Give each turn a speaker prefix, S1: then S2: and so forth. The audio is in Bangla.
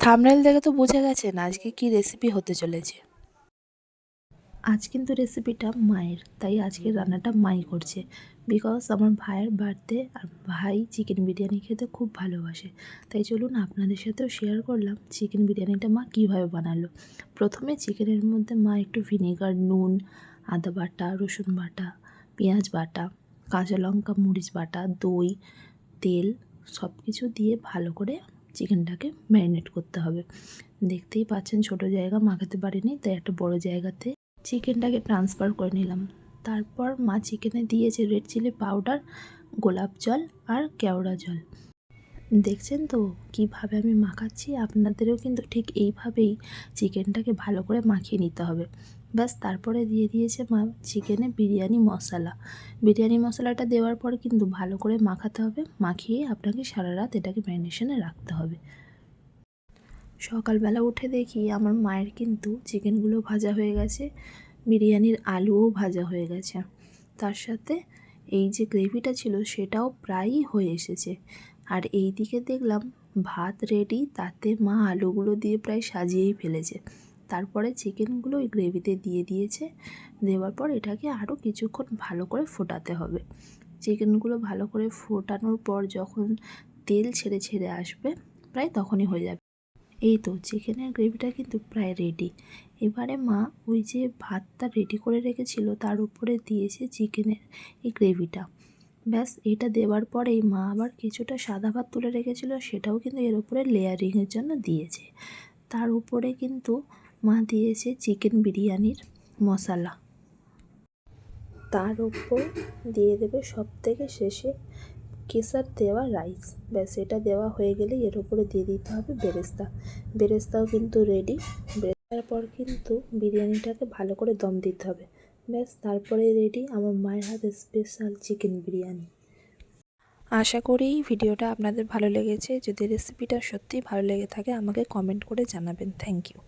S1: থাম্বনেল দেখে তো বুঝে গেছেন আজকে কি রেসিপি হতে চলেছে। আজ কিন্তু রেসিপিটা মায়ের, তাই আজকের রান্নাটা মাই করছে। বিকজ আমার ভাইয়ের বার্থডে, আর ভাই চিকেন বিরিয়ানি খেতে খুব ভালোবাসে। তাই চলুন আপনাদের সাথেও শেয়ার করলাম চিকেন বিরিয়ানিটা মা কীভাবে বানালো। প্রথমে চিকেনের মধ্যে মা একটু ভিনেগার, নুন, আদা বাটা, রসুন বাটা, পেঁয়াজ বাটা, কাঁচা লঙ্কা, মরিচ বাটা, দই, তেল সব কিছু দিয়ে ভালো করে চিকেনটাকে ম্যারিনেট করতে হবে। দেখতেই পাচ্ছেন ছোট জায়গা মাখাতে পারিনি, তাই একটা বড় জায়গাতে চিকেনটাকে ট্রান্সফার করে নিলাম। তারপর মা চিকেনে দিয়েছে রেড চিলি পাউডার, গোলাপ জল আর কেওড়া জল। দেখছেন তো কিভাবে আমি মাখাচ্ছি, আপনাদেরও কিন্তু ঠিক এইভাবেই চিকেনটাকে ভালো করে মাখিয়ে নিতে হবে। ব্যাস তারপরে দিয়ে দিয়েছে মা চিকেনে বিরিয়ানি মশলা। বিরিয়ানি মশলাটা দেওয়ার পরে কিন্তু ভালো করে মাখাতে হবে, মাখিয়ে আপনাকে সারা রাত এটাকে ম্যারিনেশনে রাখতে হবে। সকালবেলা উঠে দেখি আমার মায়ের কিন্তু চিকেনগুলো ভাজা হয়ে গেছে, বিরিয়ানির আলুও ভাজা হয়ে গেছে, তার সাথে এই যে গ্রেভিটা ছিল সেটাও প্রায়ই হয়ে এসেছে। আর এই দিকে দেখলাম ভাত রেডি, তাতে মা আলুগুলো দিয়ে প্রায় সাজিয়েই ফেলেছে। তারপরে চিকেনগুলো ওই গ্রেভিতে দিয়ে দিয়েছে। দেওয়ার পর এটাকে আরও কিছুক্ষণ ভালো করে ফোটাতে হবে। চিকেনগুলো ভালো করে ফোটানোর পর যখন তেল ছেড়ে ছেড়ে আসবে প্রায় তখনই হয়ে যাবে। এই তো চিকেনের গ্রেভিটা কিন্তু প্রায় রেডি। এবারে মা ওই যে ভাতটা রেডি করে রেখেছিল তার উপরে দিয়েছে চিকেনের এই গ্রেভিটা। ব্যাস এটা দেওয়ার পরেই মা আবার কিছুটা সাদা ভাত তুলে রেখেছিল, সেটাও কিন্তু এর উপরে লেয়ারিংয়ের জন্য দিয়েছে। তার উপরে কিন্তু মা দিয়েছে চিকেন বিরিয়ানির মশলা, তার উপর দিয়ে দেবে সবথেকে শেষে কেসার দেওয়া রাইস। ব্যাস এটা দেওয়া হয়ে গেলে এর উপরে দিয়ে দিতে হবে বেরেস্তা। বেরেস্তাও কিন্তু রেডি। বেরেস্তার পর কিন্তু বিরিয়ানিটাকে ভালো করে দম দিতে হবে। ব্যাস তারপরে রেডি আমার মায়ের হাতে স্পেশাল চিকেন বিরিয়ানি। আশা করি ভিডিওটা আপনাদের ভালো লেগেছে। যদি রেসিপিটা সত্যিই ভালো লেগে থাকে আমাকে কমেন্ট করে জানাবেন। Thank you.